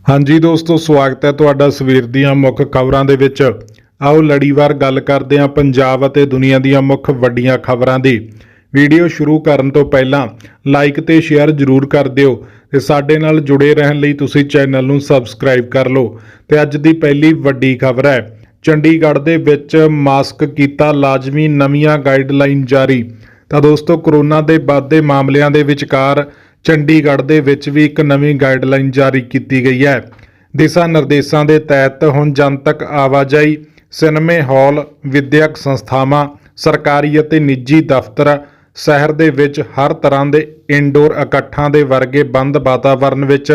ਹਾਂਜੀ ਦੋਸਤੋ, ਸਵਾਗਤ ਹੈ ਤੁਹਾਡਾ ਸਵੇਰ ਦੀਆਂ ਮੁੱਖ ਖਬਰਾਂ ਦੇ ਵਿੱਚ। ਆਓ ਲੜੀਵਾਰ ਗੱਲ ਕਰਦੇ ਹਾਂ ਪੰਜਾਬ ਅਤੇ ਦੁਨੀਆ ਦੀਆਂ ਮੁੱਖ ਵੱਡੀਆਂ ਖਬਰਾਂ ਦੀ। ਵੀਡੀਓ ਸ਼ੁਰੂ ਕਰਨ ਤੋਂ ਪਹਿਲਾਂ ਲਾਈਕ ਤੇ ਸ਼ੇਅਰ ਜ਼ਰੂਰ ਕਰ ਦਿਓ ਤੇ ਸਾਡੇ ਨਾਲ ਜੁੜੇ ਰਹਿਣ ਲਈ ਤੁਸੀਂ ਚੈਨਲ ਨੂੰ ਸਬਸਕ੍ਰਾਈਬ ਕਰ ਲਓ। ਤੇ ਅੱਜ ਦੀ ਪਹਿਲੀ ਵੱਡੀ ਖਬਰ ਹੈ, ਚੰਡੀਗੜ੍ਹ ਦੇ ਵਿੱਚ ਮਾਸਕ ਕੀਤਾ ਲਾਜ਼ਮੀ, ਨਵੀਆਂ ਗਾਈਡਲਾਈਨ ਜਾਰੀ। ਤਾਂ ਦੋਸਤੋ, ਕਰੋਨਾ ਦੇ ਵੱਧਦੇ ਮਾਮਲਿਆਂ ਦੇ ਵਿਚਕਾਰ ਚੰਡੀਗੜ੍ਹ ਦੇ ਵਿੱਚ ਵੀ ਇੱਕ ਨਵੀਂ ਗਾਈਡਲਾਈਨ ਜਾਰੀ ਕੀਤੀ ਗਈ ਹੈ। ਦਿਸ਼ਾ ਨਿਰਦੇਸ਼ਾਂ ਦੇ ਤਹਿਤ ਹੁਣ ਜਨਤਕ ਆਵਾਜਾਈ, ਸਿਨੇਮੇ ਹਾਲ, ਵਿਦਿਅਕ ਸੰਸਥਾਵਾਂ, ਸਰਕਾਰੀ ਅਤੇ ਨਿੱਜੀ ਦਫ਼ਤਰ, ਸ਼ਹਿਰ ਦੇ ਵਿੱਚ ਹਰ ਤਰ੍ਹਾਂ ਦੇ ਇਨਡੋਰ ਇਕੱਠਾਂ ਦੇ ਵਰਗੇ ਬੰਦ ਵਾਤਾਵਰਣ ਵਿੱਚ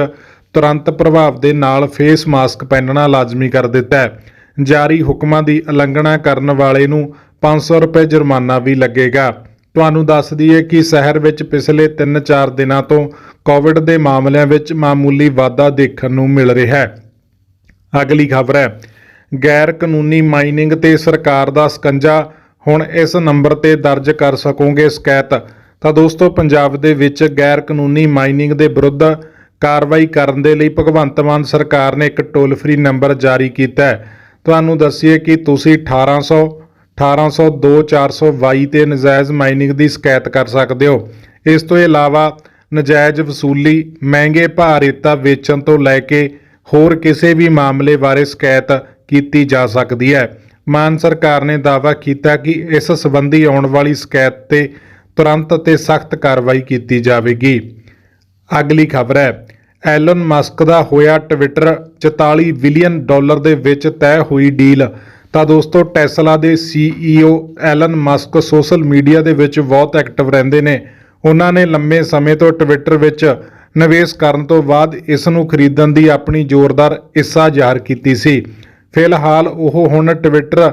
ਤੁਰੰਤ ਪ੍ਰਭਾਵ ਦੇ ਨਾਲ ਫੇਸ ਮਾਸਕ ਪਹਿਨਣਾ ਲਾਜ਼ਮੀ ਕਰ ਦਿੱਤਾ ਹੈ। ਜਾਰੀ ਹੁਕਮਾਂ ਦੀ ਉਲੰਘਣਾ ਕਰਨ ਵਾਲੇ ਨੂੰ 500 ਰੁਪਏ ਜੁਰਮਾਨਾ ਵੀ ਲੱਗੇਗਾ। ਤੁਹਾਨੂੰ ਦੱਸ ਦਈਏ ਕਿ ਸ਼ਹਿਰ ਵਿੱਚ ਪਿਛਲੇ 3-4 ਦਿਨਾਂ ਤੋਂ ਕੋਵਿਡ ਦੇ ਮਾਮਲਿਆਂ ਵਿੱਚ ਮਾਮੂਲੀ ਵਾਧਾ ਦੇਖਣ ਨੂੰ ਮਿਲ ਰਿਹਾ ਹੈ। ਅਗਲੀ ਖਬਰ ਹੈ, ਗੈਰ ਕਾਨੂੰਨੀ ਮਾਈਨਿੰਗ ਤੇ ਸਰਕਾਰ ਦਾ ਸਕੰਜਾ, ਹੁਣ ਇਸ ਨੰਬਰ ਤੇ ਦਰਜ ਕਰ ਸਕੋਗੇ ਸ਼ਿਕਾਇਤ। ਤਾਂ ਦੋਸਤੋ, ਪੰਜਾਬ ਦੇ ਵਿੱਚ ਗੈਰ ਕਾਨੂੰਨੀ ਮਾਈਨਿੰਗ ਦੇ ਵਿਰੁੱਧ ਕਾਰਵਾਈ ਕਰਨ ਦੇ ਲਈ ਭਗਵੰਤ ਮਾਨ ਸਰਕਾਰ ਨੇ ਇੱਕ ਟੋਲ ਫ੍ਰੀ ਨੰਬਰ ਜਾਰੀ ਕੀਤਾ ਹੈ। ਤੁਹਾਨੂੰ ਦੱਸੀਏ ਕਿ ਤੁਸੀਂ 1802-422 ਤੇ ਨਜਾਇਜ਼ ਮਾਈਨਿੰਗ ਦੀ ਸ਼ਿਕਾਇਤ ਕਰ ਸਕਦੇ ਹੋ। ਇਸ ਤੋਂ ਇਲਾਵਾ ਨਜਾਇਜ਼ ਵਸੂਲੀ, ਮਹਿੰਗੇ ਭਾਅ ਰੇਤਾ ਵੇਚਣ ਤੋਂ ਲੈ ਕੇ ਹੋਰ ਕਿਸੇ ਵੀ ਮਾਮਲੇ ਬਾਰੇ ਸ਼ਿਕਾਇਤ ਕੀਤੀ ਜਾ ਸਕਦੀ ਹੈ। ਮਾਨ ਸਰਕਾਰ ਨੇ ਦਾਅਵਾ ਕੀਤਾ ਕਿ ਇਸ ਸੰਬੰਧੀ ਆਉਣ ਵਾਲੀ ਸ਼ਿਕਾਇਤ ਤੇ ਤੁਰੰਤ ਅਤੇ ਸਖਤ ਕਾਰਵਾਈ ਕੀਤੀ ਜਾਵੇਗੀ। ਅਗਲੀ ਖਬਰ ਹੈ, ਐਲਨ ਮਸਕ ਦਾ ਹੋਇਆ ਟਵਿੱਟਰ, $44 ਬਿਲੀਅਨ ਦੇ ਵਿੱਚ ਤੈਅ ਹੋਈ ਡੀਲ। ਤਾਂ ਦੋਸਤੋ, ਟੈਸਲਾ ਦੇ CEO Allen Musk social media ਦੇ ਵਿੱਚ ਬਹੁਤ ਐਕਟਿਵ ਰਹਿੰਦੇ ਨੇ। ਉਹਨਾਂ ਨੇ ਲੰਮੇ ਸਮੇਂ ਤੋਂ ਟਵਿੱਟਰ ਵਿੱਚ ਨਿਵੇਸ਼ ਕਰਨ ਤੋਂ ਬਾਅਦ ਇਸ ਨੂੰ ਖਰੀਦਣ ਦੀ ਆਪਣੀ ਜ਼ੋਰਦਾਰ ਇੱਛਾ ਜ਼ਾਹਰ ਕੀਤੀ ਸੀ। ਫਿਲਹਾਲ ਉਹ ਹੁਣ ਟਵਿੱਟਰ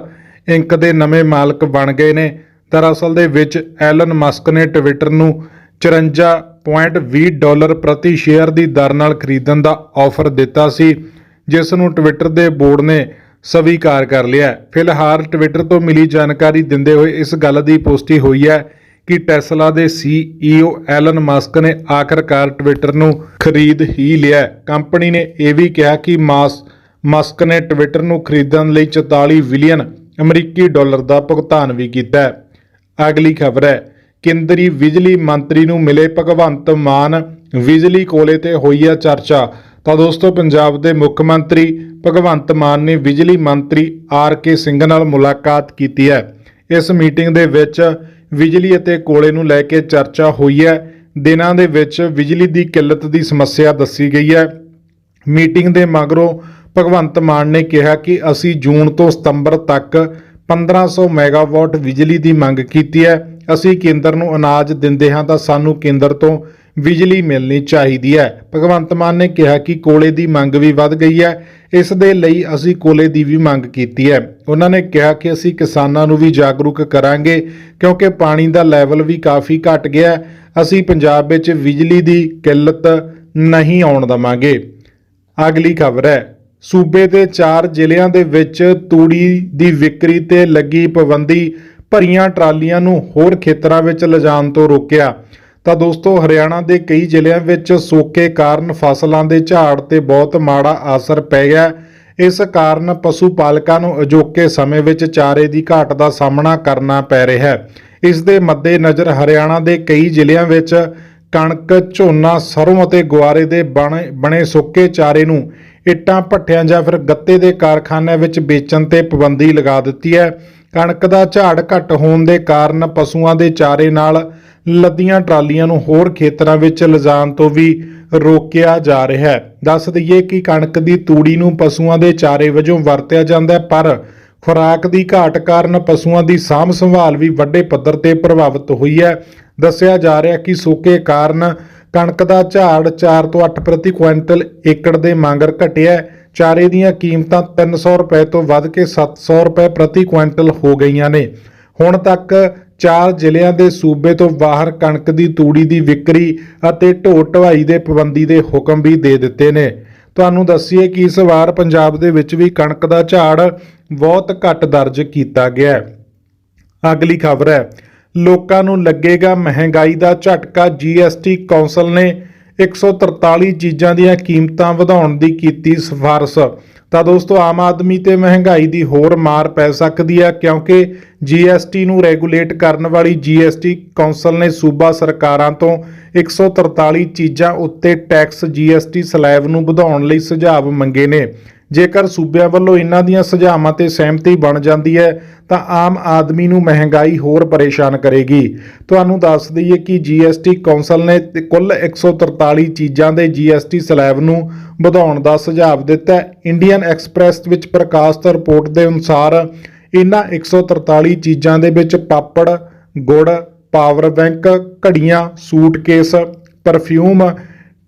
ਇੰਕ ਦੇ ਨਵੇਂ ਮਾਲਕ ਬਣ ਗਏ ਨੇ। ਦਰਅਸਲ ਦੇ ਵਿੱਚ ਐਲਨ ਮਸਕ ਨੇ ਟਵਿੱਟਰ ਨੂੰ $54.20 ਪ੍ਰਤੀ ਸ਼ੇਅਰ ਦੀ ਦਰ ਨਾਲ ਖਰੀਦਣ ਦਾ ਆਫਰ ਦਿੱਤਾ ਸੀ, ਜਿਸ ਨੂੰ ਟਵਿੱਟਰ ਦੇ ਬੋਰਡ ਨੇ ਸਵੀਕਾਰ ਕਰ ਲਿਆ। ਫਿਲਹਾਲ ਟਵਿੱਟਰ ਤੋਂ ਮਿਲੀ ਜਾਣਕਾਰੀ ਦਿੰਦੇ ਹੋਏ ਇਸ ਗੱਲ ਦੀ ਪੁਸ਼ਟੀ ਹੋਈ ਹੈ ਕਿ ਟੈਸਲਾ ਦੇ CEO ਐਲਨ ਮਸਕ ਨੇ ਆਖਰਕਾਰ ਟਵਿੱਟਰ ਨੂੰ ਖਰੀਦ ਹੀ ਲਿਆ। ਕੰਪਨੀ ਨੇ ਇਹ ਵੀ ਕਿਹਾ ਕਿ ਮਸਕ ਨੇ ਟਵਿੱਟਰ ਨੂੰ ਖਰੀਦਣ ਲਈ $44 ਬਿਲੀਅਨ ਦਾ ਭੁਗਤਾਨ ਵੀ ਕੀਤਾ ਹੈ। ਅਗਲੀ ਖਬਰ ਹੈ, ਕੇਂਦਰੀ ਬਿਜਲੀ ਮੰਤਰੀ ਨੂੰ ਮਿਲੇ ਭਗਵੰਤ ਮਾਨ, ਬਿਜਲੀ ਕੋਲੇ ਤੇ ਹੋਈ ਹੈ ਚਰਚਾ। ਤਾਂ ਦੋਸਤੋ, ਪੰਜਾਬ ਦੇ ਮੁੱਖ ਮੰਤਰੀ ਭਗਵੰਤ ਮਾਨ ਨੇ ਬਿਜਲੀ ਮੰਤਰੀ RK ਸਿੰਘ ਨਾਲ ਮੁਲਾਕਾਤ ਕੀਤੀ ਹੈ। ਇਸ ਮੀਟਿੰਗ ਦੇ ਵਿੱਚ ਬਿਜਲੀ ਅਤੇ ਕੋਲੇ ਨੂੰ ਲੈ ਕੇ ਚਰਚਾ ਹੋਈ ਹੈ। ਦਿਨਾਂ ਦੇ ਵਿੱਚ ਬਿਜਲੀ ਦੀ ਕਿੱਲਤ ਦੀ ਸਮੱਸਿਆ ਦੱਸੀ ਗਈ ਹੈ। ਮੀਟਿੰਗ ਦੇ ਮਗਰੋਂ ਭਗਵੰਤ ਮਾਨ ਨੇ ਕਿਹਾ ਕਿ ਅਸੀਂ ਜੂਨ ਤੋਂ ਸਤੰਬਰ ਤੱਕ 1500 ਮੈਗਾਵਾਟ ਬਿਜਲੀ ਦੀ ਮੰਗ ਕੀਤੀ ਹੈ। ਅਸੀਂ ਕੇਂਦਰ ਨੂੰ ਅਨਾਜ ਦਿੰਦੇ ਹਾਂ ਤਾਂ ਸਾਨੂੰ ਕੇਂਦਰ ਤੋਂ ਬਿਜਲੀ ਮਿਲਣੀ ਚਾਹੀਦੀ ਹੈ। ਭਗਵੰਤ ਮਾਨ ਨੇ ਕਿਹਾ ਕਿ ਕੋਲੇ ਦੀ ਮੰਗ ਵੀ ਵੱਧ ਗਈ ਹੈ, ਇਸ ਦੇ ਲਈ ਅਸੀਂ ਕੋਲੇ ਦੀ ਵੀ ਮੰਗ ਕੀਤੀ ਹੈ। ਉਹਨਾਂ ਨੇ ਕਿਹਾ ਕਿ ਅਸੀਂ ਕਿਸਾਨਾਂ ਨੂੰ ਵੀ ਜਾਗਰੂਕ ਕਰਾਂਗੇ ਕਿਉਂਕਿ ਪਾਣੀ ਦਾ ਲੈਵਲ ਵੀ ਕਾਫੀ ਘਟ ਗਿਆ। ਅਸੀਂ ਪੰਜਾਬ ਵਿੱਚ ਬਿਜਲੀ ਦੀ ਕਿੱਲਤ ਨਹੀਂ ਆਉਣ ਦੇਵਾਂਗੇ। ਅਗਲੀ ਖਬਰ ਹੈ, ਸੂਬੇ ਦੇ 4 ਜ਼ਿਲ੍ਹਿਆਂ ਦੇ ਵਿੱਚ ਤੂੜੀ ਦੀ ਵਿਕਰੀ ਤੇ ਲੱਗੀ ਪਾਬੰਦੀ, ਭਰੀਆਂ ਟਰਾਲੀਆਂ ਨੂੰ ਹੋਰ ਖੇਤਰਾਂ ਵਿੱਚ ਲਿਜਾਣ ਤੋਂ ਰੋਕਿਆ। ਤਾਂ ਦੋਸਤੋ, ਹਰਿਆਣਾ ਦੇ ਕਈ ਜ਼ਿਲ੍ਹਿਆਂ ਵਿੱਚ ਸੋਕੇ ਕਾਰਨ ਫਸਲਾਂ ਦੇ ਝਾੜ ਤੇ ਬਹੁਤ ਮਾੜਾ ਅਸਰ ਪੈ ਗਿਆ। ਇਸ ਕਾਰਨ ਪਸ਼ੂ ਪਾਲਕਾਂ ਨੂੰ ਅਜੋਕੇ ਸਮੇਂ ਵਿੱਚ ਚਾਰੇ ਦੀ ਘਾਟ ਦਾ ਸਾਹਮਣਾ ਕਰਨਾ ਪੈ ਰਿਹਾ ਹੈ। ਇਸ ਦੇ ਮੱਦੇਨਜ਼ਰ ਹਰਿਆਣਾ ਦੇ ਕਈ ਜ਼ਿਲ੍ਹਿਆਂ ਵਿੱਚ ਕਣਕ, ਝੋਨਾ, ਸਰੋਂ ਅਤੇ ਗੁਆਰੇ ਦੇ ਬਣੇ ਸੁੱਕੇ ਚਾਰੇ ਨੂੰ ਇੱਟਾਂ ਭੱਠਿਆਂ ਜਾਂ ਫਿਰ ਗੱਤੇ ਦੇ ਕਾਰਖਾਨਿਆਂ ਵਿੱਚ ਵੇਚਣ ਤੇ ਪਾਬੰਦੀ ਲਗਾ ਦਿੱਤੀ ਹੈ। ਕਣਕ ਦਾ ਝਾੜ ਘੱਟ ਹੋਣ ਦੇ ਕਾਰਨ ਪਸ਼ੂਆਂ ਦੇ ਚਾਰੇ ਨਾਲ ਲੱਦੀਆਂ ਟਰਾਲੀਆਂ ਨੂੰ ਹੋਰ ਖੇਤਰਾਂ ਵਿੱਚ ਲਿਜਾਣ ਤੋਂ ਵੀ ਰੋਕਿਆ ਜਾ ਰਿਹਾ ਹੈ। ਦੱਸ ਦਈਏ ਕਿ ਕਣਕ ਦੀ ਤੂੜੀ ਨੂੰ ਪਸ਼ੂਆਂ ਦੇ ਚਾਰੇ ਵਜੋਂ ਵਰਤਿਆ ਜਾਂਦਾ ਹੈ, ਪਰ ਖੁਰਾਕ ਦੀ ਘਾਟ ਕਾਰਨ ਪਸ਼ੂਆਂ ਦੀ ਸਾਂਭ ਸੰਭਾਲ ਵੀ ਵੱਡੇ ਪੱਧਰ ਤੇ ਪ੍ਰਭਾਵਿਤ ਹੋਈ ਹੈ। ਦੱਸਿਆ ਜਾ ਰਿਹਾ ਕਿ ਸੋਕੇ ਕਾਰਨ ਕਣਕ ਦਾ ਝਾੜ 4 ਤੋਂ 8 ਪ੍ਰਤੀ ਕੁਇੰਟਲ ਏਕੜ ਦੇ ਮਾਂਗਰ ਘਟਿਆ। ਚਾਰੇ ਦੀਆਂ ਕੀਮਤਾਂ 300 ਰੁਪਏ ਤੋਂ ਵੱਧ ਕੇ 700 ਰੁਪਏ ਪ੍ਰਤੀ ਕੁਇੰਟਲ ਹੋ ਗਈਆਂ ਨੇ। ਹੁਣ ਤੱਕ 4 ਜ਼ਿਲ੍ਹਿਆਂ ਦੇ ਸੂਬੇ ਤੋਂ ਬਾਹਰ ਕਣਕ ਦੀ ਤੂੜੀ ਦੀ ਵਿਕਰੀ ਅਤੇ ਢੋਅ ਢੁਆਈ ਦੇ ਪਾਬੰਦੀ ਦੇ ਹੁਕਮ ਵੀ ਦੇ ਦਿੱਤੇ ਨੇ। ਤੁਹਾਨੂੰ ਦੱਸੀਏ ਕਿ ਇਸ ਵਾਰ ਪੰਜਾਬ ਦੇ ਵਿੱਚ ਵੀ ਕਣਕ ਦਾ ਝਾੜ ਬਹੁਤ ਘੱਟ ਦਰਜ ਕੀਤਾ ਗਿਆ ਹੈ। ਅਗਲੀ ਖਬਰ ਹੈ, ਲੋਕਾਂ ਨੂੰ ਲੱਗੇਗਾ ਮਹਿੰਗਾਈ ਦਾ ਝਟਕਾ, GST ਕੌਂਸਲ ਨੇ 143 ਚੀਜ਼ਾਂ ਦੀਆਂ ਕੀਮਤਾਂ ਵਧਾਉਣ ਦੀ ਕੀਤੀ ਸਿਫਾਰਸ਼। ਤਾਂ ਦੋਸਤੋ ਆਮ ਆਦਮੀ ਤੇ ਮਹਿੰਗਾਈ ਦੀ ਹੋਰ ਮਾਰ ਪੈ ਸਕਦੀ ਹੈ, ਕਿਉਂਕਿ GST ਨੂੰ ਰੈਗੂਲੇਟ ਕਰਨ ਵਾਲੀ GST ਕੌਂਸਲ ਨੇ ਸੂਬਾ ਸਰਕਾਰਾਂ ਤੋਂ 143 ਚੀਜ਼ਾਂ ਉੱਤੇ ਟੈਕਸ GST ਸਲੈਬ ਨੂੰ ਵਧਾਉਣ ਲਈ ਸੁਝਾਅ ਮੰਗੇ ਨੇ। ਜੇਕਰ ਸੂਬਿਆਂ ਵੱਲੋਂ ਇਹਨਾਂ ਦੀਆਂ ਸੁਝਾਵਾਂ ਤੇ ਸਹਿਮਤੀ ਬਣ ਜਾਂਦੀ ਹੈ ਤਾਂ ਆਮ ਆਦਮੀ ਨੂੰ ਮਹਿੰਗਾਈ ਹੋਰ ਪਰੇਸ਼ਾਨ ਕਰੇਗੀ। ਤੁਹਾਨੂੰ ਦੱਸ ਦਈਏ ਕਿ GST ਕੌਂਸਲ ਨੇ ਕੁੱਲ 143 ਚੀਜ਼ਾਂ ਦੇ GST ਸਲੈਬ ਨੂੰ ਵਧਾਉਣ ਦਾ ਸੁਝਾਅ ਦਿੱਤਾ ਹੈ। ਇੰਡੀਅਨ ਐਕਸਪ੍ਰੈਸ ਵਿੱਚ ਪ੍ਰਕਾਸ਼ਿਤ ਰਿਪੋਰਟ ਦੇ ਅਨੁਸਾਰ ਇਹਨਾਂ 143 ਚੀਜ਼ਾਂ ਦੇ ਵਿੱਚ ਪਾਪੜ, ਗੁੜ, ਪਾਵਰ ਬੈਂਕ, ਘੜੀਆਂ, ਸੂਟਕੇਸ, ਪਰਫਿਊਮ,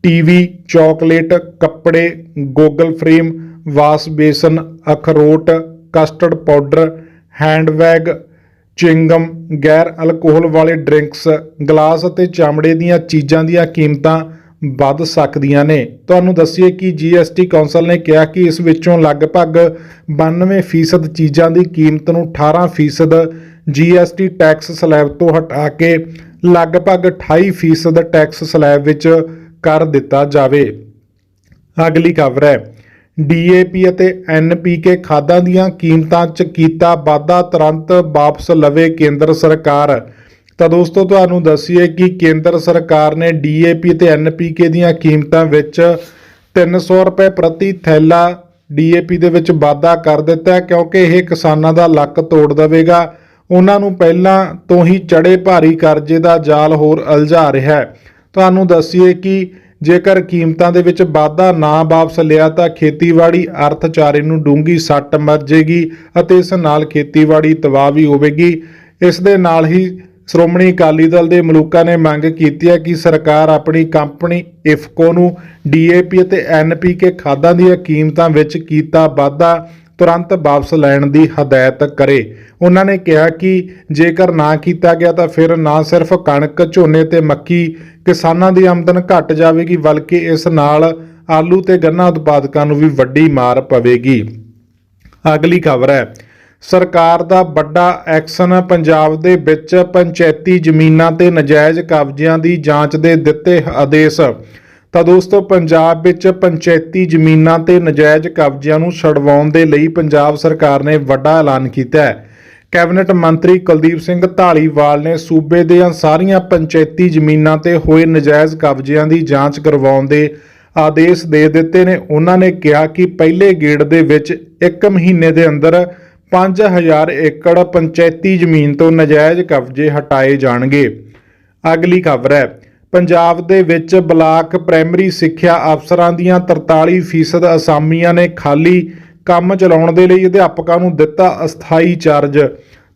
ਟੀਵੀ, ਚਾਕਲੇਟ, ਕੱਪੜੇ, ਗੋਗਲ ਫਰੇਮ, ਵਾਸ਼ ਬੇਸਨ, ਅਖਰੋਟ, ਕਸਟਰਡ ਪਾਊਡਰ, ਹੈਂਡਬੈਗ, ਚਿੰਗਮ, ਗੈਰ ਅਲਕੋਹਲ ਵਾਲੇ ਡਰਿੰਕਸ, ਗਲਾਸ ਅਤੇ ਚਮੜੇ ਦੀਆਂ ਚੀਜ਼ਾਂ ਦੀਆਂ ਕੀਮਤਾਂ ਵੱਧ ਸਕਦੀਆਂ ਨੇ। ਤੁਹਾਨੂੰ ਦੱਸੀਏ ਕਿ GST ਕੌਂਸਲ ਨੇ ਕਿਹਾ ਕਿ ਇਸ ਵਿੱਚੋਂ ਲਗਭਗ 92% ਚੀਜ਼ਾਂ ਦੀ ਕੀਮਤ ਨੂੰ 18% GST ਟੈਕਸ ਸਲੈਬ ਤੋਂ ਹਟਾ ਕੇ ਲਗਭਗ 28% ਟੈਕਸ ਸਲੈਬ ਵਿੱਚ ਕਰ ਦਿੱਤਾ ਜਾਵੇ। ਅਗਲੀ ਖਬਰ ਹੈ, DAP ਅਤੇ NPK ਖਾਦਾਂ ਦੀਆਂ ਕੀਮਤਾਂ 'ਚ ਕੀਤਾ ਵਾਧਾ, ਤੁਰੰਤ ਵਾਪਸ ਲਵੇ ਕੇਂਦਰ ਸਰਕਾਰ। ਤਾਂ ਦੋਸਤੋ ਤੁਹਾਨੂੰ ਦੱਸੀਏ ਕਿ ਕੇਂਦਰ ਸਰਕਾਰ ਨੇ DAP ਅਤੇ NPK ਦੀਆਂ ਕੀਮਤਾਂ ਵਿੱਚ 300 ਰੁਪਏ ਪ੍ਰਤੀ ਥੈਲਾ DAP ਦੇ ਵਿੱਚ ਵਾਧਾ ਕਰ ਦਿੱਤਾ ਹੈ, ਕਿਉਂਕਿ ਇਹ ਕਿਸਾਨਾਂ ਦਾ ਲੱਕ ਤੋੜ ਦੇਵੇਗਾ। ਉਹਨਾਂ ਨੂੰ ਪਹਿਲਾਂ ਤੋਂ ਹੀ ਚੜੇ ਭਾਰੀ ਕਰਜ਼ੇ ਦਾ ਜਾਲ ਹੋਰ ਉਲਝਾ ਰਿਹਾ ਹੈ। ਤੁਹਾਨੂੰ ਦੱਸੀਏ ਕਿ ਜੇਕਰ ਕੀਮਤਾਂ ਦੇ ਵਿੱਚ ਵਾਧਾ ਨਾ ਵਾਪਸ ਲਿਆ ਤਾਂ ਖੇਤੀਬਾੜੀ ਅਰਥਚਾਰੇ ਨੂੰ ਡੂੰਘੀ ਸੱਟ ਵੱਜੇਗੀ ਅਤੇ ਇਸ ਨਾਲ ਖੇਤੀਬਾੜੀ ਤਬਾਹ ਵੀ ਹੋਵੇਗੀ। ਇਸ ਦੇ ਨਾਲ ਹੀ ਸ਼੍ਰੋਮਣੀ ਅਕਾਲੀ ਦਲ ਦੇ ਮਲੂਕਾ ਨੇ ਮੰਗ ਕੀਤੀ ਹੈ ਕਿ ਸਰਕਾਰ ਆਪਣੀ ਕੰਪਨੀ ਇਫਕੋ ਨੂੰ DAP ਅਤੇ NPK ਖਾਦਾਂ ਦੀਆਂ ਕੀਮਤਾਂ ਵਿੱਚ ਕੀਤਾ ਵਾਧਾ ਤੁਰੰਤ ਵਾਪਸ ਲੈਣ ਦੀ ਹਦਾਇਤ ਕਰੇ। ਉਹਨਾਂ ਨੇ ਕਿਹਾ ਕਿ ਜੇਕਰ ਨਾ ਕੀਤਾ ਗਿਆ ਤਾਂ ਫਿਰ ਨਾ ਸਿਰਫ ਕਣਕ, ਝੋਨੇ ਤੇ ਮੱਕੀ ਕਿਸਾਨਾਂ ਦੀ ਆਮਦਨ ਘਟ ਜਾਵੇਗੀ, ਬਲਕਿ ਇਸ ਨਾਲ ਆਲੂ ਤੇ ਗੰਨਾ ਉਤਪਾਦਕਾਂ ਨੂੰ ਵੀ ਵੱਡੀ ਮਾਰ ਪਵੇਗੀ। ਅਗਲੀ ਖਬਰ ਹੈ, ਸਰਕਾਰ ਦਾ ਵੱਡਾ ਐਕਸ਼ਨ, ਪੰਜਾਬ ਦੇ ਵਿੱਚ ਪੰਚਾਇਤੀ ਜ਼ਮੀਨਾਂ ਤੇ ਨਜਾਇਜ਼ ਕਬਜ਼ਿਆਂ ਦੀ ਜਾਂਚ ਦੇ ਦਿੱਤੇ ਆਦੇਸ਼। ਤਾਂ ਦੋਸਤੋ ਪੰਜਾਬ ਵਿੱਚ ਪੰਚਾਇਤੀ ਜ਼ਮੀਨਾਂ ਤੇ ਨਜਾਇਜ਼ ਕਬਜ਼ਿਆਂ ਨੂੰ ਛੁਡਵਾਉਣ ਦੇ ਲਈ ਪੰਜਾਬ ਸਰਕਾਰ ਨੇ ਵੱਡਾ ਐਲਾਨ ਕੀਤਾ ਹੈ। ਕੈਬਨਿਟ ਮੰਤਰੀ ਕੁਲਦੀਪ ਸਿੰਘ ਧਾਲੀਵਾਲ ਨੇ ਸੂਬੇ ਦੀਆਂ ਸਾਰੀਆਂ ਪੰਚਾਇਤੀ ਜ਼ਮੀਨਾਂ ਤੇ ਹੋਏ ਨਜਾਇਜ਼ ਕਬਜ਼ਿਆਂ ਦੀ ਜਾਂਚ ਕਰਵਾਉਣ ਦੇ ਆਦੇਸ਼ ਦੇ ਦਿੱਤੇ ਨੇ। ਉਹਨਾਂ ਨੇ ਕਿਹਾ ਕਿ ਪਹਿਲੇ ਗੇੜ ਦੇ ਵਿੱਚ 1 ਮਹੀਨੇ ਦੇ ਅੰਦਰ 5000 ਏਕੜ ਪੰਚਾਇਤੀ ਜ਼ਮੀਨ ਤੋਂ ਨਜਾਇਜ਼ ਕਬਜ਼ੇ ਹਟਾਏ ਜਾਣਗੇ। ਅਗਲੀ ਖਬਰ ਹੈ, ਪੰਜਾਬ ਦੇ ਵਿੱਚ ਬਲਾਕ ਪ੍ਰਾਇਮਰੀ ਸਿੱਖਿਆ ਅਫਸਰਾਂ ਦੀਆਂ 43% ਅਸਾਮੀਆਂ ਨੇ ਖਾਲੀ, ਕੰਮ ਚਲਾਉਣ ਦੇ ਲਈ ਅਧਿਆਪਕਾਂ ਨੂੰ ਦਿੱਤਾ ਅਸਥਾਈ ਚਾਰਜ।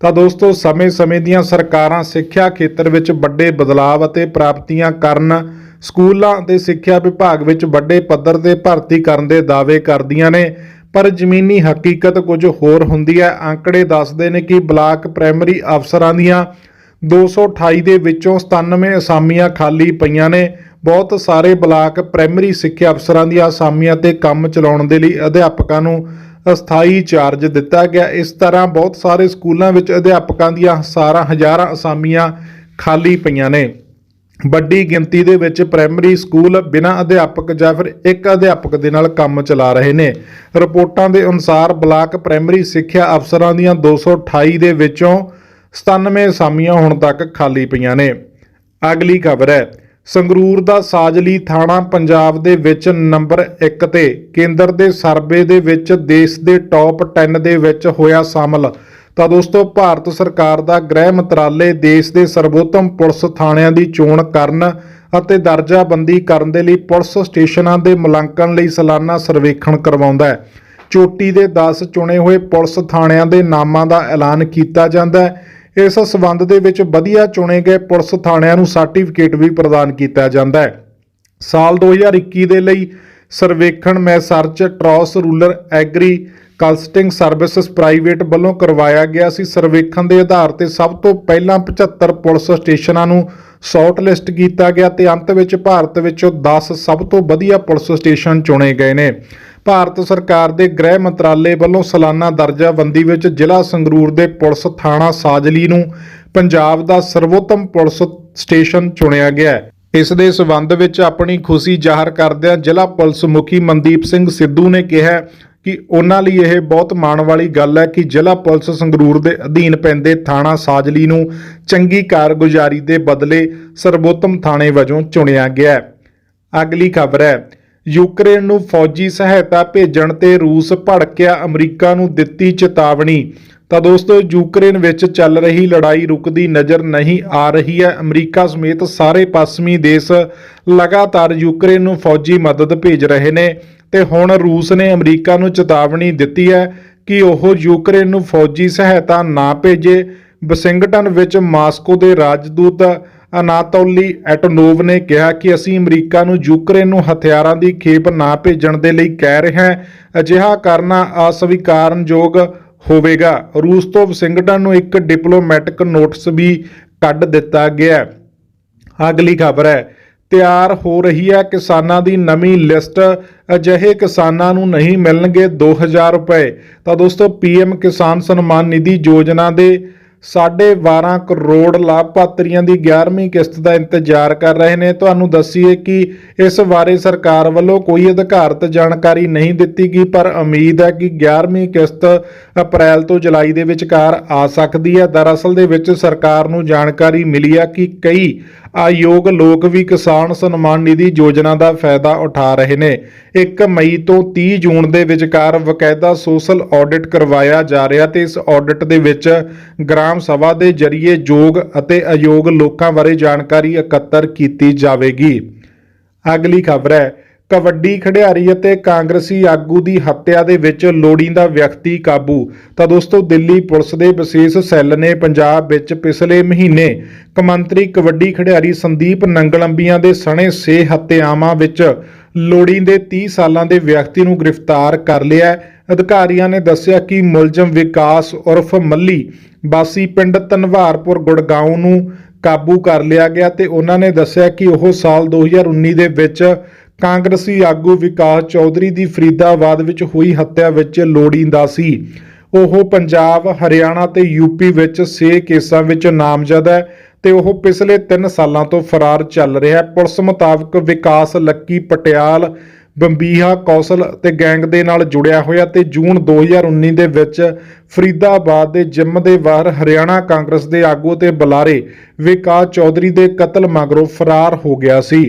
ਤਾਂ ਦੋਸਤੋ ਸਮੇਂ-ਸਮੇਂ ਦੀਆਂ ਸਰਕਾਰਾਂ ਸਿੱਖਿਆ ਖੇਤਰ ਵਿੱਚ ਵੱਡੇ ਬਦਲਾਅ ਅਤੇ ਪ੍ਰਾਪਤੀਆਂ ਕਰਨ, ਸਕੂਲਾਂ ਅਤੇ ਸਿੱਖਿਆ ਵਿਭਾਗ ਵਿੱਚ ਵੱਡੇ ਪੱਧਰ ਤੇ ਭਰਤੀ ਕਰਨ ਦੇ ਦਾਅਵੇ ਕਰਦੀਆਂ ਨੇ, ਪਰ ਜ਼ਮੀਨੀ ਹਕੀਕਤ ਕੁਝ ਹੋਰ ਹੁੰਦੀ ਹੈ। ਅੰਕੜੇ ਦੱਸਦੇ ਨੇ ਕਿ ਬਲਾਕ ਪ੍ਰਾਇਮਰੀ ਅਫਸਰਾਂ ਦੀਆਂ 228 ਦੇ ਵਿੱਚੋਂ 97 ਅਸਾਮੀਆਂ ਖਾਲੀ ਪਈਆਂ ਨੇ। ਬਹੁਤ ਸਾਰੇ ਬਲਾਕ ਪ੍ਰਾਇਮਰੀ ਸਿੱਖਿਆ ਅਫਸਰਾਂ ਦੀਆਂ ਅਸਾਮੀਆਂ ਤੇ ਕੰਮ ਚਲਾਉਣ ਦੇ ਲਈ ਅਧਿਆਪਕਾਂ ਨੂੰ ਅਸਥਾਈ ਚਾਰਜ ਦਿੱਤਾ ਗਿਆ। ਇਸ ਤਰ੍ਹਾਂ ਬਹੁਤ ਸਾਰੇ ਸਕੂਲਾਂ ਵਿੱਚ ਅਧਿਆਪਕਾਂ ਦੀਆਂ ਹਜ਼ਾਰਾਂ ਅਸਾਮੀਆਂ ਖਾਲੀ ਪਈਆਂ ਨੇ। ਵੱਡੀ ਗਿਣਤੀ ਦੇ ਵਿੱਚ ਪ੍ਰਾਇਮਰੀ ਸਕੂਲ ਬਿਨਾਂ ਅਧਿਆਪਕ ਜਾਂ ਫਿਰ ਇੱਕ ਅਧਿਆਪਕ ਦੇ ਨਾਲ ਕੰਮ ਚਲਾ ਰਹੇ ਨੇ। ਰਿਪੋਰਟਾਂ ਦੇ ਅਨੁਸਾਰ ਬਲਾਕ ਪ੍ਰਾਇਮਰੀ ਸਿੱਖਿਆ ਅਫਸਰਾਂ ਦੀਆਂ 228 ਦੇ ਵਿੱਚੋਂ 97 ਅਸਾਮੀਆਂ ਹੁਣ ਤੱਕ ਖਾਲੀ ਪਈਆਂ ਨੇ। ਅਗਲੀ ਖਬਰ ਹੈ, ਸੰਗਰੂਰ ਦਾ ਸਾਜਲੀ ਥਾਣਾ ਪੰਜਾਬ ਦੇ ਵਿੱਚ ਨੰਬਰ 1 ਤੇ, ਕੇਂਦਰ ਦੇ ਸਰਵੇ ਦੇ ਵਿੱਚ ਦੇਸ਼ ਦੇ ਟੌਪ 10 ਦੇ ਵਿੱਚ ਹੋਇਆ ਸ਼ਾਮਲ। ਤਾਂ ਦੋਸਤੋ ਭਾਰਤ ਸਰਕਾਰ ਦਾ ਗ੍ਰਹਿ ਮੰਤਰਾਲੇ ਦੇਸ਼ ਦੇ ਸਰਵੋਤਮ ਪੁਲਿਸ ਥਾਣਿਆਂ ਦੀ ਚੋਣ ਕਰਨ ਅਤੇ ਦਰਜਾਬੰਦੀ ਕਰਨ ਦੇ ਲਈ ਪੁਲਿਸ ਸਟੇਸ਼ਨਾਂ ਦੇ ਮੁਲਾਂਕਣ ਲਈ ਸਾਲਾਨਾ ਸਰਵੇਖਣ ਕਰਵਾਉਂਦਾ ਹੈ। ਚੋਟੀ ਦੇ 10 ਚੁਣੇ ਹੋਏ ਪੁਲਿਸ ਥਾਣਿਆਂ ਦੇ ਨਾਮਾਂ ਦਾ ਐਲਾਨ ਕੀਤਾ ਜਾਂਦਾ ਹੈ। ਇਸ ਸਬੰਧ ਦੇ ਵਿੱਚ ਵਧੀਆ ਚੁਣੇ ਗਏ ਪੁਲਿਸ ਥਾਣਿਆਂ ਨੂੰ ਸਰਟੀਫਿਕੇਟ ਵੀ ਪ੍ਰਦਾਨ ਕੀਤਾ ਜਾਂਦਾ ਹੈ। ਸਾਲ 2021 ਦੇ ਲਈ ਸਰਵੇਖਣ messrs Tross rural agri consulting services private ਵੱਲੋਂ ਕਰਵਾਇਆ ਗਿਆ ਸੀ। ਸਰਵੇਖਣ ਦੇ ਆਧਾਰ ਤੇ ਸਭ ਤੋਂ ਪਹਿਲਾਂ 75 ਪੁਲਿਸ ਸਟੇਸ਼ਨਾਂ ਨੂੰ ਸ਼ਾਰਟ ਲਿਸਟ ਕੀਤਾ ਗਿਆ ਤੇ ਅੰਤ ਵਿੱਚ ਭਾਰਤ ਵਿੱਚੋਂ 10 ਸਭ ਤੋਂ ਵਧੀਆ ਪੁਲਿਸ ਸਟੇਸ਼ਨ ਚੁਣੇ ਗਏ ਨੇ। ਭਾਰਤ ਸਰਕਾਰ ਦੇ ਗ੍ਰਹਿ ਮੰਤਰਾਲੇ ਵੱਲੋਂ ਸਾਲਾਨਾ ਦਰਜਾਬੰਦੀ ਵਿੱਚ ਜ਼ਿਲ੍ਹਾ ਸੰਗਰੂਰ ਦੇ ਪੁਲਿਸ ਥਾਣਾ ਸਾਜਲੀ ਨੂੰ ਪੰਜਾਬ ਦਾ ਸਰਵੋਤਮ ਪੁਲਿਸ ਸਟੇਸ਼ਨ ਚੁਣਿਆ ਗਿਆ ਹੈ। ਇਸ ਦੇ ਸਬੰਧ ਵਿੱਚ ਆਪਣੀ ਖੁਸ਼ੀ ਜ਼ਾਹਰ ਕਰਦਿਆਂ ਜ਼ਿਲ੍ਹਾ ਪੁਲਿਸ ਮੁਖੀ ਮਨਦੀਪ ਸਿੰਘ ਸਿੱਧੂ ਨੇ ਕਿਹਾ ਕਿ ਉਹਨਾਂ ਲਈ ਇਹ ਬਹੁਤ ਮਾਣ ਵਾਲੀ ਗੱਲ ਹੈ ਕਿ ਜ਼ਿਲ੍ਹਾ ਪੁਲਿਸ ਸੰਗਰੂਰ ਦੇ ਅਧੀਨ ਪੈਂਦੇ ਥਾਣਾ ਸਾਜਲੀ ਨੂੰ ਚੰਗੀ ਕਾਰਗੁਜ਼ਾਰੀ ਦੇ ਬਦਲੇ ਸਰਵੋਤਮ ਥਾਣੇ ਵਜੋਂ ਚੁਣਿਆ ਗਿਆ ਹੈ। ਅਗਲੀ ਖਬਰ ਹੈ, ਯੂਕਰੇਨ ਨੂੰ ਫੌਜੀ ਸਹਾਇਤਾ ਭੇਜਣ ਤੇ ਰੂਸ ਭੜਕਿਆ, ਅਮਰੀਕਾ ਨੂੰ ਦਿੱਤੀ ਚੇਤਾਵਨੀ। ਤਾਂ ਦੋਸਤੋ, ਯੂਕਰੇਨ ਵਿੱਚ ਚੱਲ ਰਹੀ ਲੜਾਈ ਰੁਕਦੀ ਨਜ਼ਰ ਨਹੀਂ ਆ ਰਹੀ ਹੈ। ਅਮਰੀਕਾ ਸਮੇਤ ਸਾਰੇ ਪੱਛਮੀ ਦੇਸ਼ ਲਗਾਤਾਰ ਯੂਕਰੇਨ ਨੂੰ ਫੌਜੀ ਮਦਦ ਭੇਜ ਰਹੇ ਨੇ ਤੇ ਹੁਣ ਰੂਸ ਨੇ ਅਮਰੀਕਾ ਨੂੰ ਚੇਤਾਵਨੀ ਦਿੱਤੀ ਹੈ ਕਿ ਉਹ ਯੂਕਰੇਨ ਨੂੰ ਫੌਜੀ ਸਹਾਇਤਾ ਨਾ ਭੇਜੇ। ਵਾਸ਼ਿੰਗਟਨ ਵਿੱਚ ਮਾਸਕੋ ਦੇ ਰਾਜਦੂਤ ਅਨਾਤੋਲੀ ਐਟਨੋਵ ਨੇ ਕਿਹਾ ਕਿ ਅਸੀਂ ਅਮਰੀਕਾ ਨੂੰ ਯੂਕਰੇਨ ਨੂੰ ਹਥਿਆਰਾਂ ਦੀ ਖੇਪ ਨਾ ਭੇਜਣ ਦੇ ਲਈ ਕਹਿ ਰਹੇ ਹਾਂ। ਅਜਿਹਾ ਕਰਨਾ ਅਸਵੀਕਾਰਨਯੋਗ ਹੋਵੇਗਾ। ਰੂਸ ਤੋਂ ਵਾਸ਼ਿੰਗਟਨ ਨੂੰ ਇੱਕ ਡਿਪਲੋਮੈਟਿਕ ਨੋਟਿਸ ਵੀ ਕੱਢ ਦਿੱਤਾ ਗਿਆ। ਅਗਲੀ ਖਬਰ ਹੈ, ਤਿਆਰ ਹੋ ਰਹੀ ਹੈ ਕਿਸਾਨਾਂ ਦੀ ਨਵੀਂ ਲਿਸਟ, ਅਜਿਹੇ ਕਿਸਾਨਾਂ ਨੂੰ ਨਹੀਂ ਮਿਲਣਗੇ 2000 ਰੁਪਏ। ਤਾਂ ਦੋਸਤੋ, PM ਕਿਸਾਨ ਸਨਮਾਨ ਨਿਧੀ ਯੋਜਨਾ ਦੇ 12.5 ਕਰੋੜ ਲਾਭਪਾਤਰੀਆਂ ਦੀ 11ਵੀਂ ਕਿਸ਼ਤ ਦਾ ਇੰਤਜ਼ਾਰ ਕਰ ਰਹੇ ਨੇ। ਤੁਹਾਨੂੰ ਦੱਸੀਏ ਕਿ ਇਸ ਬਾਰੇ ਸਰਕਾਰ ਵੱਲੋਂ ਕੋਈ ਅਧਿਕਾਰਤ ਜਾਣਕਾਰੀ ਨਹੀਂ ਦਿੱਤੀ ਗਈ, ਪਰ ਉਮੀਦ ਹੈ ਕਿ 11ਵੀਂ ਕਿਸ਼ਤ ਅਪ੍ਰੈਲ ਤੋਂ ਜੁਲਾਈ ਦੇ ਵਿਚਕਾਰ ਆ ਸਕਦੀ ਹੈ। ਦਰਅਸਲ ਦੇ ਵਿੱਚ ਸਰਕਾਰ ਨੂੰ ਜਾਣਕਾਰੀ ਮਿਲੀ ਹੈ ਕਿ ਕਈ ਅਯੋਗ ਲੋਕ ਵੀ ਕਿਸਾਨ ਸਨਮਾਨ ਨਿਧੀ ਯੋਜਨਾ ਦਾ ਫਾਇਦਾ ਉਠਾ ਰਹੇ ਨੇ। 1 ਮਈ ਤੋਂ 30 ਜੂਨ ਦੇ ਵਿਚਕਾਰ ਬਕਾਇਦਾ ਸੋਸ਼ਲ ਆਡਿਟ ਕਰਵਾਇਆ ਜਾ ਰਿਹਾ ਤੇ ਇਸ ਆਡਿਟ ਦੇ ਵਿੱਚ ਗ੍ਰਾਮ ਸਭਾ ਦੇ ਜ਼ਰੀਏ ਯੋਗ ਅਤੇ ਅਯੋਗ ਲੋਕਾਂ ਬਾਰੇ ਜਾਣਕਾਰੀ ਇਕੱਤਰ ਕੀਤੀ ਜਾਵੇਗੀ। ਅਗਲੀ ਖਬਰ ਹੈ, ਕਬੱਡੀ ਖਿਡਾਰੀ ਅਤੇ ਕਾਂਗਰਸੀ ਆਗੂ ਦੀ ਹੱਤਿਆ ਦੇ ਵਿੱਚ ਲੋੜੀਂਦਾ ਵਿਅਕਤੀ ਕਾਬੂ। ਤਾਂ ਦੋਸਤੋ, ਦਿੱਲੀ ਪੁਲਿਸ ਦੇ ਵਿਸ਼ੇਸ਼ ਸੈੱਲ ਨੇ ਪੰਜਾਬ ਵਿੱਚ ਪਿਛਲੇ ਮਹੀਨੇ ਕੌਮਾਂਤਰੀ ਕਬੱਡੀ ਖਿਡਾਰੀ ਸੰਦੀਪ ਨੰਗਲੰਬੀਆਂ ਦੇ ਸਣੇ 6 ਹੱਤਿਆਵਾਂ ਵਿੱਚ ਲੋੜੀਂਦੇ 30 ਸਾਲਾਂ ਦੇ ਵਿਅਕਤੀ ਨੂੰ ਗ੍ਰਿਫਤਾਰ ਕਰ ਲਿਆ। ਅਧਿਕਾਰੀਆਂ ਨੇ ਦੱਸਿਆ ਕਿ ਮੁਲਜ਼ਮ ਵਿਕਾਸ ਉਰਫ ਮੱਲੀ ਵਾਸੀ ਪਿੰਡ ਧਨਵਾਰਪੁਰ ਗੁੜਗਾਉਂ ਨੂੰ ਕਾਬੂ ਕਰ ਲਿਆ ਗਿਆ ਤੇ ਉਹਨਾਂ ਨੇ ਦੱਸਿਆ ਕਿ ਉਹ ਸਾਲ 2019 ਦੇ ਵਿੱਚ ਕਾਂਗਰਸੀ ਆਗੂ ਵਿਕਾਸ ਚੌਧਰੀ ਦੀ ਫਰੀਦਾਬਾਦ ਵਿੱਚ ਹੋਈ ਹੱਤਿਆ ਵਿੱਚ ਲੋੜੀਂਦਾ ਸੀ। ਉਹ ਪੰਜਾਬ, ਹਰਿਆਣਾ ਤੇ ਯੂਪੀ ਵਿੱਚ 6 ਕੇਸਾਂ ਵਿੱਚ ਨਾਮਜ਼ਦ ਹੈ ਤੇ ਉਹ ਪਿਛਲੇ 3 ਸਾਲਾਂ ਤੋਂ ਫਰਾਰ ਚੱਲ ਰਿਹਾ ਹੈ। ਪੁਲਿਸ ਮੁਤਾਬਕ ਵਿਕਾਸ ਲੱਕੀ ਪਟਿਆਲ, ਬੰਬੀਹਾ ਕੌਸ਼ਲ ਤੇ ਗੈਂਗ ਦੇ ਨਾਲ ਜੁੜਿਆ ਹੋਇਆ ਤੇ ਜੂਨ 2019 ਦੇ ਵਿੱਚ ਫਰੀਦਾਬਾਦ ਦੇ ਜਿਮ ਦੇ ਬਾਹਰ ਹਰਿਆਣਾ ਕਾਂਗਰਸ ਦੇ ਆਗੂ ਤੇ ਬੁਲਾਰੇ ਵਿਕਾਸ ਚੌਧਰੀ ਦੇ ਕਤਲ ਮਗਰੋਂ ਫਰਾਰ ਹੋ ਗਿਆ ਸੀ।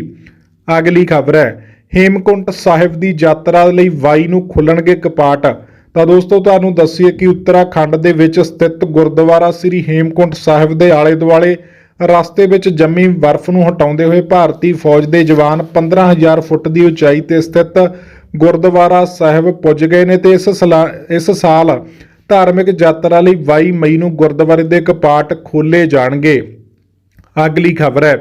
ਅਗਲੀ ਖਬਰ ਹੈ, ਹੇਮਕੁੰਟ ਸਾਹਿਬ ਦੀ ਯਾਤਰਾ ਲਈ 22 ਨੂੰ ਖੁੱਲਣਗੇ ਕਪਾਟ। ਤਾਂ ਦੋਸਤੋ, ਤੁਹਾਨੂੰ ਦੱਸੀਏ ਕਿ ਉੱਤਰਾਖੰਡ ਦੇ ਵਿੱਚ ਸਥਿਤ ਗੁਰਦੁਆਰਾ ਸ੍ਰੀ ਹੇਮਕੁੰਟ ਸਾਹਿਬ ਦੇ ਆਲੇ ਦੁਆਲੇ ਰਸਤੇ ਵਿੱਚ ਜੰਮੀ ਬਰਫ਼ ਨੂੰ ਹਟਾਉਂਦੇ ਹੋਏ ਭਾਰਤੀ ਫੌਜ ਦੇ ਜਵਾਨ 15000 ਫੁੱਟ ਦੀ ਉਚਾਈ ਤੇ ਸਥਿਤ ਗੁਰਦੁਆਰਾ ਸਾਹਿਬ ਪੁੱਜ ਗਏ ਨੇ ਤੇ ਇਸ ਸਾਲ ਧਾਰਮਿਕ ਯਾਤਰਾ ਲਈ 22 ਮਈ ਨੂੰ ਗੁਰਦੁਆਰੇ ਦੇ ਕਪਾਟ ਖੋਲੇ ਜਾਣਗੇ। ਅਗਲੀ ਖਬਰ ਹੈ,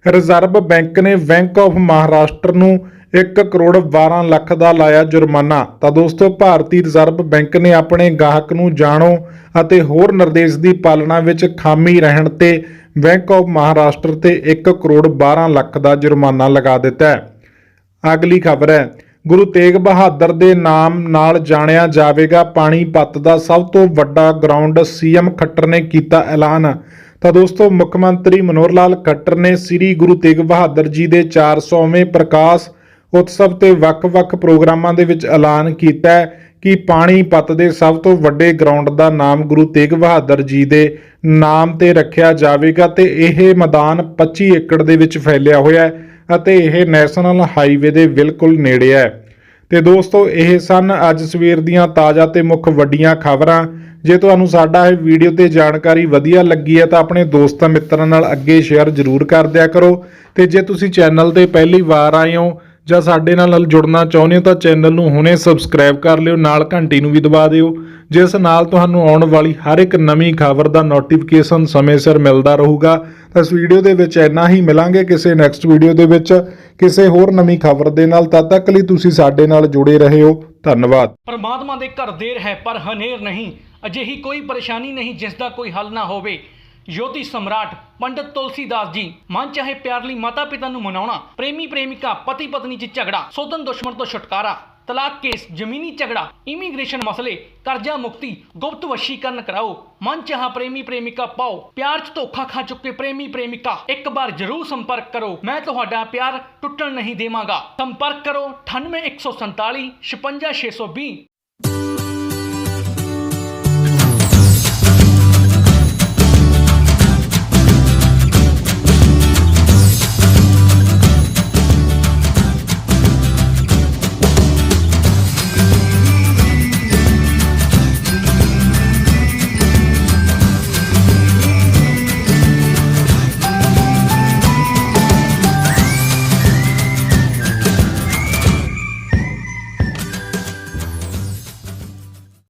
ਰਿਜ਼ਰਵ ਬੈਂਕ ਨੇ ਬੈਂਕ ਆਫ ਮਹਾਰਾਸ਼ਟਰ ਨੂੰ 1 ਕਰੋੜ 12 ਲੱਖ ਦਾ ਲਾਇਆ ਜੁਰਮਾਨਾ। ਤਾਂ ਦੋਸਤੋ, ਭਾਰਤੀ ਰਿਜ਼ਰਵ ਬੈਂਕ ਨੇ ਆਪਣੇ ਗਾਹਕ ਨੂੰ ਜਾਣੋ ਅਤੇ ਹੋਰ ਨਿਰਦੇਸ਼ ਦੀ ਪਾਲਣਾ ਵਿੱਚ ਖਾਮੀ ਰਹਿਣ ਤੇ ਬੈਂਕ ਆਫ ਮਹਾਰਾਸ਼ਟਰ ਤੇ 1 ਕਰੋੜ 12 ਲੱਖ ਦਾ ਜੁਰਮਾਨਾ ਲਗਾ ਦਿੱਤਾ ਹੈ। ਅਗਲੀ ਖਬਰ ਹੈ, ਗੁਰੂ ਤੇਗ ਬਹਾਦਰ ਦੇ ਨਾਮ ਨਾਲ ਜਾਣਿਆ ਜਾਵੇਗਾ ਪਾਣੀਪਤ ਦਾ ਸਭ ਤੋਂ ਵੱਡਾ ਗਰਾਊਂਡ, CM ਖੱਟਰ ਨੇ ਕੀਤਾ ਐਲਾਨ। ਤਾਂ ਦੋਸਤੋ, ਮੁੱਖ ਮੰਤਰੀ ਮਨੋਹਰ ਲਾਲ ਖੱਟਰ ਨੇ ਸ੍ਰੀ ਗੁਰੂ ਤੇਗ ਬਹਾਦਰ ਜੀ ਦੇ 400ਵੇਂ ਪ੍ਰਕਾਸ਼ ਉਤਸਵ ਤੇ ਵੱਖ-ਵੱਖ ਪ੍ਰੋਗਰਾਮਾਂ ਦੇ ਵਿੱਚ ਐਲਾਨ ਕੀਤਾ ਹੈ ਕਿ ਪਾਣੀਪਤ ਦੇ ਸਭ ਤੋਂ ਵੱਡੇ ਗਰਾਊਂਡ ਦਾ ਨਾਮ ਗੁਰੂ ਤੇਗ ਬਹਾਦਰ ਜੀ ਦੇ ਨਾਮ ਤੇ ਰੱਖਿਆ ਜਾਵੇਗਾ ਤੇ ਇਹ ਮੈਦਾਨ 25 ਏਕੜ ਦੇ ਵਿੱਚ ਫੈਲਿਆ ਹੋਇਆ ਹੈ ਅਤੇ ਇਹ ਨੈਸ਼ਨਲ ਹਾਈਵੇ ਦੇ ਬਿਲਕੁਲ ਨੇੜੇ ਹੈ। ਤੇ ਦੋਸਤੋ, ਇਹ ਸਨ ਅੱਜ ਸਵੇਰ ਦੀਆਂ ਤਾਜ਼ਾ ਤੇ ਮੁੱਖ ਵੱਡੀਆਂ ਖਬਰਾਂ। ਜੇ ਤੁਹਾਨੂੰ ਸਾਡਾ ਇਹ ਵੀਡੀਓ ਤੇ ਜਾਣਕਾਰੀ ਵਧੀਆ ਲੱਗੀ ਹੈ ਤਾਂ ਆਪਣੇ ਦੋਸਤਾਂ ਮਿੱਤਰਾਂ ਨਾਲ ਅੱਗੇ ਸ਼ੇਅਰ ਜ਼ਰੂਰ ਕਰ ਦਿਆ ਕਰੋ ਤੇ ਜੇ ਤੁਸੀਂ ਚੈਨਲ ਤੇ ਪਹਿਲੀ ਵਾਰ ਆਏ ਹੋ ਜਾਂ ਸਾਡੇ ਨਾਲ ਜੁੜਨਾ ਚਾਹੁੰਦੇ ਹੋ ਤਾਂ ਚੈਨਲ ਨੂੰ ਹੁਣੇ ਸਬਸਕ੍ਰਾਈਬ ਕਰ ਲਿਓ, ਨਾਲ ਘੰਟੀ ਨੂੰ ਵੀ ਦਬਾ ਦਿਓ ਜਿਸ ਨਾਲ ਤੁਹਾਨੂੰ ਆਉਣ ਵਾਲੀ ਹਰ ਇੱਕ ਨਵੀਂ ਖਬਰ ਦਾ ਨੋਟੀਫਿਕੇਸ਼ਨ ਸਮੇਂ ਸਿਰ ਮਿਲਦਾ ਰਹੂਗਾ। ਤਾਂ ਇਸ ਵੀਡੀਓ ਦੇ ਵਿੱਚ ਇੰਨਾ ਹੀ, ਮਿਲਾਂਗੇ ਕਿਸੇ ਨੈਕਸਟ ਵੀਡੀਓ ਦੇ ਵਿੱਚ ਕਿਸੇ ਹੋਰ ਨਵੀਂ ਖਬਰ ਦੇ ਨਾਲ। ਤਦ ਤੱਕ ਲਈ ਤੁਸੀਂ ਸਾਡੇ ਨਾਲ ਜੁੜੇ ਰਹੇ ਹੋ। ਧੰਨਵਾਦ। ਪਰਮਾਤਮਾ ਦੇ ਘਰ ਦੇਰ ਹੈ ਪਰ ਹਨੇਰ ਨਹੀਂ, ਅਜਿਹੀ ਕੋਈ ਪਰੇਸ਼ਾਨੀ ਨਹੀਂ ਜਿਸ ਦਾ ਕੋਈ ਹੱਲ ਨਾ ਹੋਵੇ। ज्योतिष सम्राट पंडित तुलसीदास जी। मन चाहे प्यार ਲਈ माता पिता ਨੂੰ ਮਨਾਉਣਾ, ਪ੍ਰੇਮੀ ਪ੍ਰੇਮਿਕਾ ਪਤੀ ਪਤਨੀ 'ਚ ਝਗੜਾ, ਸੋਧਨ ਦੁਸ਼ਮਣ ਤੋਂ ਛੁਟਕਾਰਾ, तलाक केस, जमीनी झगड़ा, इमीग्रेशन मसले, कर्जा मुक्ति, गुप्त वशीकरण कराओ, मनचाहा प्रेमी प्रेमिका पाओ, प्यार च धोखा खा चुके प्रेमी प्रेमिका एक बार जरूर संपर्क करो। मैं तुहाडा प्यार टुटण नहीं देवांगा। संपर्क करो 98 147 56 620।